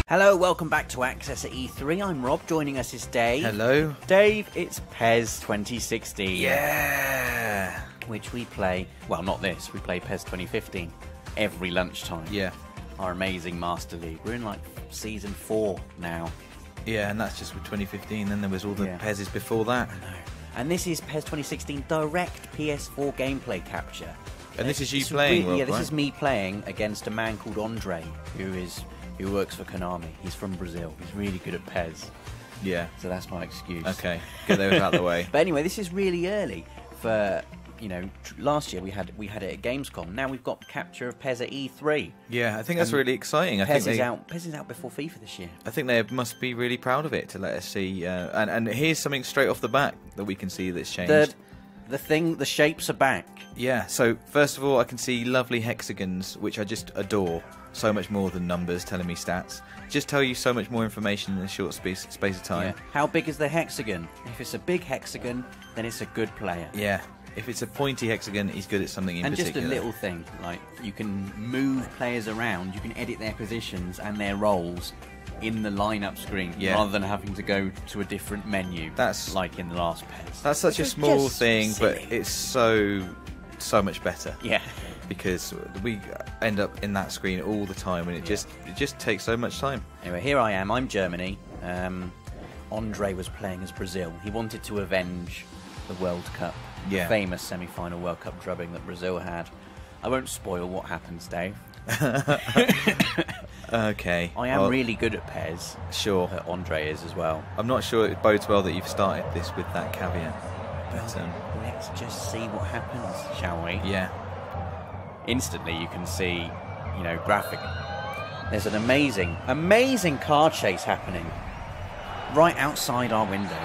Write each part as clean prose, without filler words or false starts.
Hello, welcome back to Access at E3. I'm Rob, joining us is Dave. Hello. Dave, it's PES 2016. Yeah. Which we play, well, not this, we play PES 2015 every lunchtime. Yeah. Our amazing Master League. We're in like season 4 now. Yeah, and that's just with 2015, then there was all the PESs before that. I know. And this is PES 2016 direct PS4 gameplay capture. And this is you playing, Rob, yeah, this right? is me playing against a man called Andre, who works for Konami. He's from Brazil. He's really good at PES. Yeah. So that's my excuse. Okay, get those out of the way. But anyway, this is really early for, you know, last year we had it at Gamescom. Now we've got capture of PES at E3. Yeah, I think that's really exciting. PES is out before FIFA this year. I think they must be really proud of it to let us see. And here's something straight off the bat that we can see that's changed. The shapes are back. Yeah, so first of all, I can see lovely hexagons, which I just adore. So much more than numbers telling me stats. Just tell you so much more information in a short space of time. Yeah. How big is the hexagon? If it's a big hexagon, then it's a good player. Yeah. If it's a pointy hexagon, he's good at something in particular. And just a little thing, like you can move players around, you can edit their positions and their roles in the lineup screen, rather than having to go to a different menu. That's like in the last PES. That's such a small thing, but it's so much better. Yeah. Because we end up in that screen all the time, and it just takes so much time. Anyway, here I am. I'm Germany. Andre was playing as Brazil. He wanted to avenge the World Cup, the famous semi-final World Cup drubbing that Brazil had. I won't spoil what happens, Dave. Okay. I am really good at PES. Sure. Andre is as well. I'm not sure it bodes well that you've started this with that caveat. But, let's just see what happens, shall we? Yeah. Instantly you can see, you know, graphic. There's an amazing car chase happening right outside our window.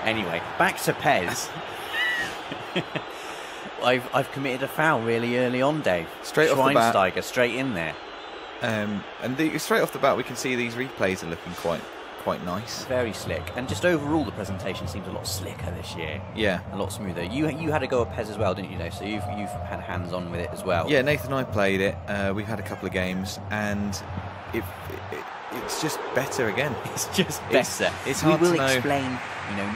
Anyway, back to PES. I've committed a foul really early on, Dave. Straight off the bat. Schweinsteiger, straight in there. Straight off the bat, we can see these replays are looking quite nice. Very slick, and just overall the presentation seems a lot slicker this year. Yeah, a lot smoother. You had a go at PES as well, didn't you, Dave? So you've had hands on with it as well. Yeah, Nathan and I played it. We've had a couple of games, and it's just better again. It's just better. It's hard to know. We will explain, you know,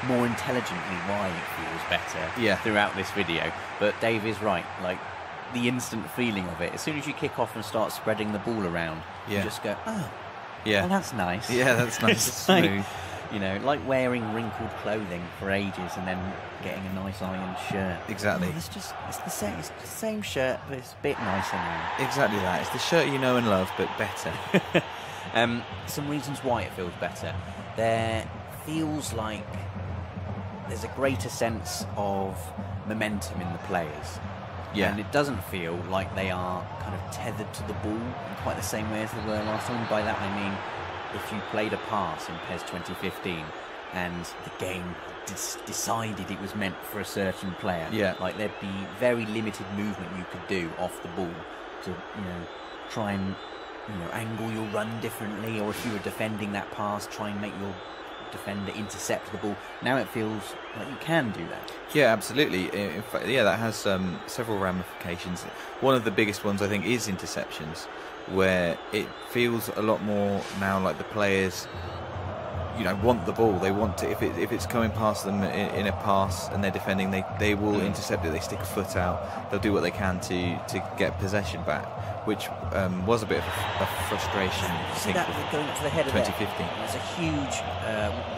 more intelligently why it feels better throughout this video. But Dave is right. Like, the instant feeling of it, as soon as you kick off and start spreading the ball around, you just go, oh, well, that's nice. Yeah, that's nice. It's smooth. You know, like wearing wrinkled clothing for ages and then getting a nice ironed shirt. Exactly. It's the same shirt, but it's a bit nicer now. Exactly that. It's the shirt you know and love, but better. Some reasons why it feels better. There feels like there's a greater sense of momentum in the players. Yeah. And it doesn't feel like they are kind of tethered to the ball in quite the same way as they were last time. By that I mean, if you played a pass in PES 2015 and the game decided it was meant for a certain player, like there'd be very limited movement you could do off the ball to, you know, try and, you know, angle your run differently, or if you were defending that pass, try and make your defender intercept the ball. Now it feels like you can do that. Yeah, absolutely. In fact, that has several ramifications. One of the biggest ones, I think, is interceptions, where it feels a lot more now like the players, you know, want the ball. They want to, if it's coming past them in a pass and they're defending, they will intercept it. They stick a foot out. They'll do what they can to get possession back, which was a bit of a frustration. See that going up to the head of 2015. It's a huge,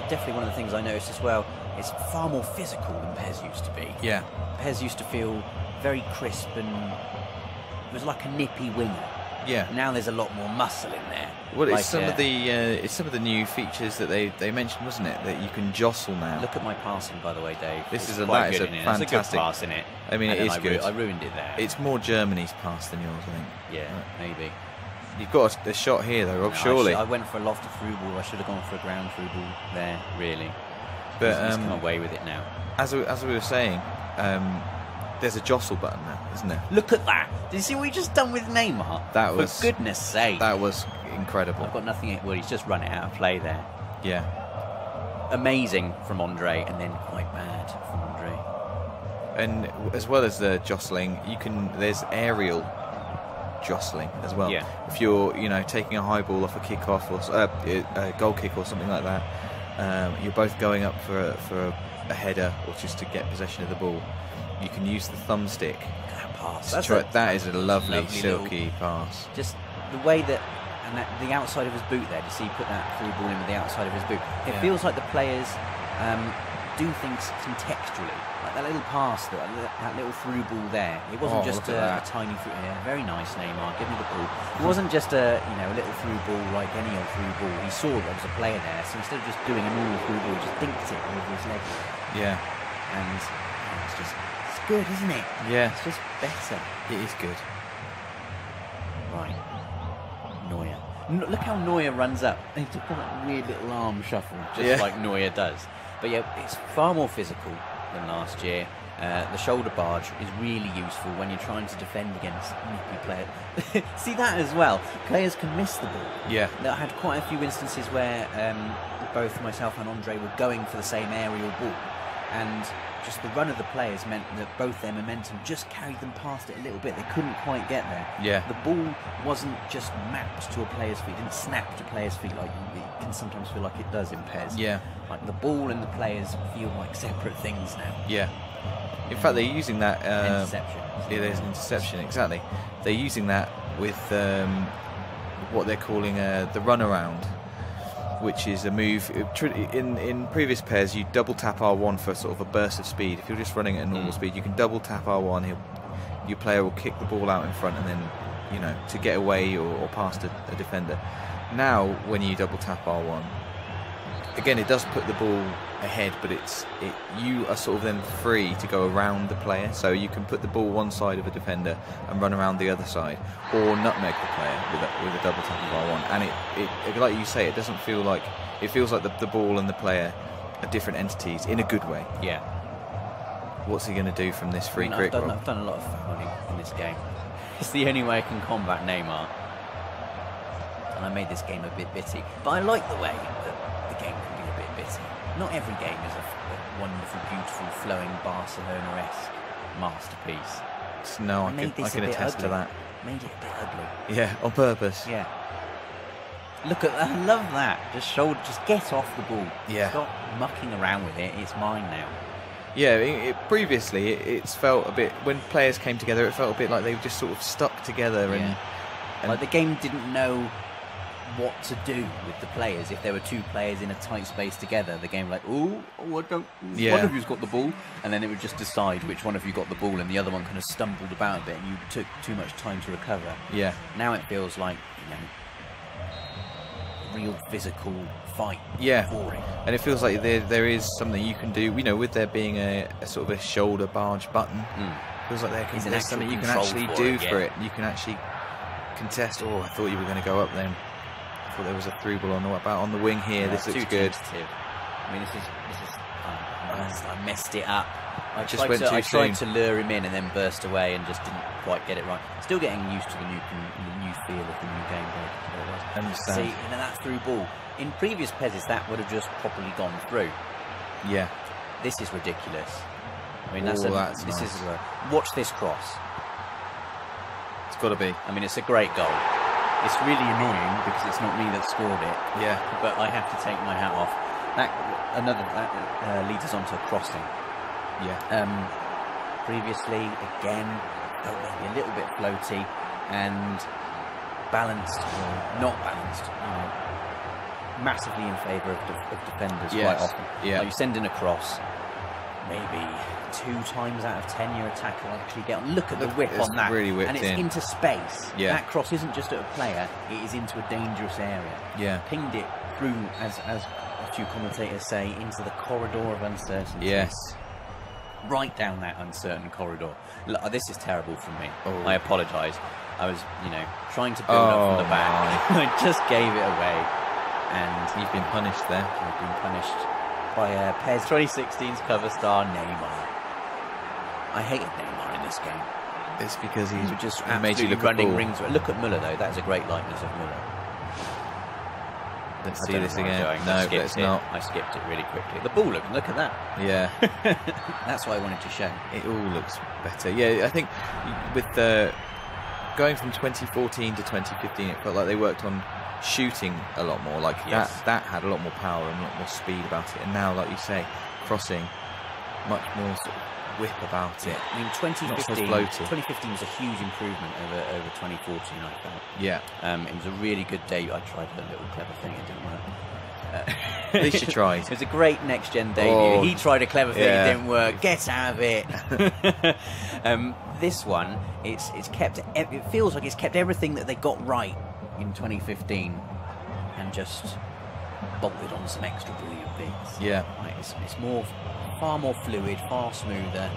definitely one of the things I noticed as well. It's far more physical than PES used to be. Yeah. PES used to feel very crisp and it was like a nippy winger. Yeah. Now there's a lot more muscle in there. Well, it's like some of the new features that they mentioned, wasn't it? That you can jostle now. Look at my passing, by the way, Dave. That is a It's fantastic a good pass in it. I mean, it is good. I ruined it there. It's more Germany's pass than yours, I think. Yeah, maybe. You've got a shot here, though, Rob. Surely. I went for a lofted through ball. I should have gone for a ground through ball there, really. But he's come away with it now. As we were saying, there's a jostle button now, isn't there? Look at that! Did you see what we just done with Neymar? That was, for goodness sake, that was incredible. I've got nothing. Well, he's just run it out of play there. Yeah. amazing from Andre, and then quite bad from Andre. And as well as the jostling, there's aerial jostling as well. Yeah. If you're, taking a high ball off a kick-off or a goal kick or something like that, you're both going up for a header or just to get possession of the ball. You can use the thumbstick. That pass. That is a lovely silky pass. Just the way that, and the outside of his boot there. To see he put that through ball in with the outside of his boot. It feels like the players do things contextually. Like that little pass, that little through ball there. It wasn't just a tiny through. Yeah, very nice, Neymar. Give me the ball. It wasn't just a little through ball like any old through ball. He saw there was a player there, so instead of just doing a normal through ball, he just dinks it over his leg. Yeah. And it's good, isn't it? Yeah. It's just better. It is good. Right. Neuer. Look how Neuer runs up. He took that weird little arm shuffle, just like Neuer does. But yeah, it's far more physical than last year. The shoulder barge is really useful when you're trying to defend against nippy players. See that as well. Players can miss the ball. Yeah. I had quite a few instances where both myself and Andre were going for the same aerial ball, and just the run of the players meant that both their momentum just carried them past it a little bit. They couldn't quite get there. Yeah. The ball wasn't just mapped to a player's feet. It didn't snap to players' feet like it can sometimes feel like it does in PES. Yeah. Like the ball and the players feel like separate things now. Yeah. In fact, they're using that... interception. Yeah, there's an interception, exactly. They're using that with what they're calling the runaround, which is a move. In previous PES, you double tap R1 for sort of a burst of speed. If you're just running at a normal speed, you can double tap R1. Your player will kick the ball out in front, and then to get away or past a defender. Now, when you double tap R1, again, it does put the ball ahead, but you are sort of then free to go around the player. So you can put the ball one side of a defender and run around the other side, or nutmeg the player with a double tap of R1. And it like you say, it doesn't feel like, it feels like the ball and the player are different entities in a good way. Yeah. What's he going to do from this free kick? I've done a lot of fouling in this game. It's the only way I can combat Neymar. And I made this game a bit bitty. But I like the way that the game can be a bit bitty. Not every game is a wonderful, beautiful, flowing Barcelona-esque masterpiece. No, I can attest to that. Made it a bit ugly. Yeah, on purpose. Yeah. Look at that. I love that. Just get off the ball. Yeah. Stop mucking around with it. It's mine now. Yeah, previously it's felt a bit, when players came together, it felt a bit like they were just sort of stuck together. And like the game didn't know what to do with the players. If there were two players in a tight space together, the game was like, one of you's got the ball, and then it would just decide which one of you got the ball, and the other one kind of stumbled about a bit, and you took too much time to recover. Yeah. Now it feels like, real physical fight. Yeah. Boring. And it feels like there is something you can do, with there being a sort of a shoulder barge button. It feels like there's something you can actually do for it. You can actually contest. Oh, I thought you were going to go up then. I thought there was a through ball on the wing here. This looks good. I mean, I messed it up. I tried to lure him in and then burst away and just didn't quite get it right. Still getting used to the new feel of the new gameplay. Understand. See, and then that through ball. In previous PESs, that would have just properly gone through. Yeah. This is ridiculous. I mean, nice. Watch this cross. It's got to be. I mean, it's a great goal. It's really annoying because it's not me that scored it. Yeah. But I have to take my hat off. That leads us on to crossing. Yeah. Previously, again, maybe a little bit floaty and balanced or not balanced. Massively in favour of defenders quite often. Yeah. Like you send in a cross, maybe 2 times out of 10 your attacker will actually get on. Look at the whip on that. Really whipped and it's into space. Yeah. That cross isn't just at a player, it is into a dangerous area. Yeah. Pinged it through, as a few commentators say, into the corridor of uncertainty. Yes. Right down that uncertain corridor. Look, this is terrible from me. Oh. I apologise. I was, trying to build up from the back. I just gave it away. And you've been punished there. I've been punished by PES 2016's cover star Neymar. I hated Neymar in this game. It's because he just made you look running rings. Look at Müller though. That's a great likeness of Müller. Let's see this again. No, let's not. I skipped it really quickly. The ball, look at that. Yeah. That's what I wanted to show. It all looks better. Yeah, I think with the going from 2014 to 2015, it felt like they worked on shooting a lot more. Like that had a lot more power and a lot more speed about it. And now, like you say, crossing, much more sort of whip about it. I mean, 2015 was a huge improvement over 2014, I felt. Yeah. It was a really good debut. I tried a little clever thing, it didn't work. At least you tried. It was a great next-gen debut. Oh, he tried a clever thing, it didn't work. Get out of it. This one, it feels like it's kept everything that they got right in 2015 and just bolted on some extra brilliant bits. Yeah. Like it's far more fluid, far smoother.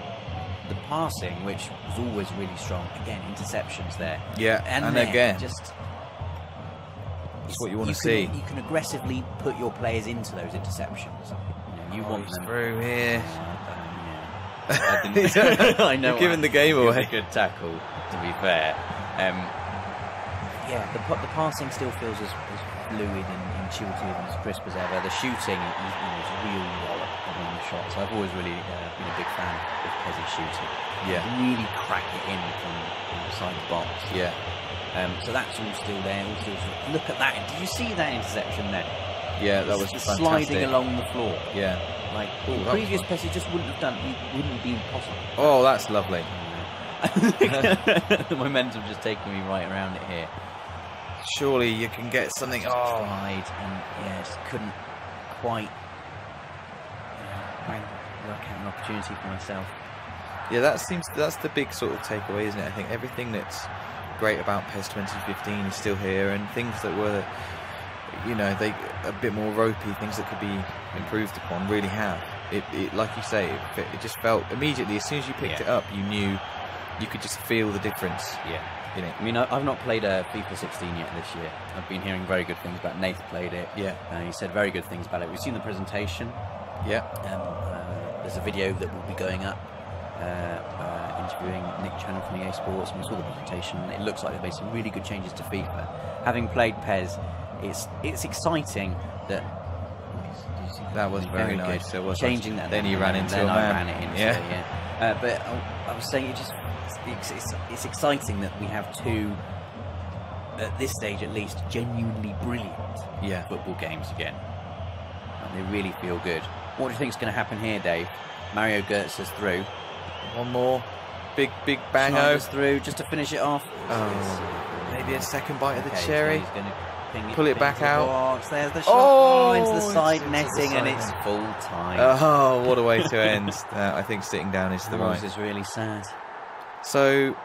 The passing, which was always really strong, again, interceptions there. Yeah, and again, just it's what you want to see. You can aggressively put your players into those interceptions. You want them through here. I know. You're giving the game away. It was a good tackle, to be fair. Yeah, the passing still feels as fluid and intuitive and as crisp as ever. The shooting is a real wallop on the shots. I've always really been a big fan of PES's shooting. Yeah. Really crack it in from inside the box. Yeah. So that's all still there. Look at that. Did you see that interception there? Yeah, that was fantastic. Sliding along the floor. Yeah. Like previous PES just wouldn't have done. It wouldn't be possible. Oh, that's lovely. The momentum just taking me right around it here. Surely you can get something. Tried and just couldn't quite work out an opportunity for myself. Yeah, that's the big sort of takeaway, isn't it? I think everything that's great about PES 2015 is still here, and things that were, they a bit more ropey, things that could be improved upon, really have. It like you say, it just felt immediately as soon as you picked it up, you knew, you could just feel the difference. Yeah. I mean, I've not played FIFA 16 yet this year. I've been hearing very good things about Nathan played it. Yeah. He said very good things about it. We've seen the presentation. Yeah. There's a video that will be going up interviewing Nick Channon from EA Sports, and we saw the presentation. And it looks like they've made some really good changes to FIFA. Having played PES, it's exciting that. That was very nice. So was changing that. Then you ran into a man. I ran it into yeah. But I was saying it's exciting that we have two, at this stage at least, genuinely brilliant football games again. And they really feel good. What do you think is going to happen here, Dave? Mario Götze's through. One more. Big bango. Through just to finish it off. Oh, maybe a second bite of the cherry. So he's going to pull it back out. There's the shot. Into the side netting, and it's full time. Oh, what a way to end. I think sitting down is the right. This is really sad. So,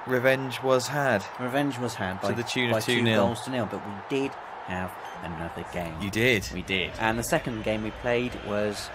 revenge was had. Revenge was had by the tune of 2 goals to 0. But we did have another game. You did. We did. And the second game we played was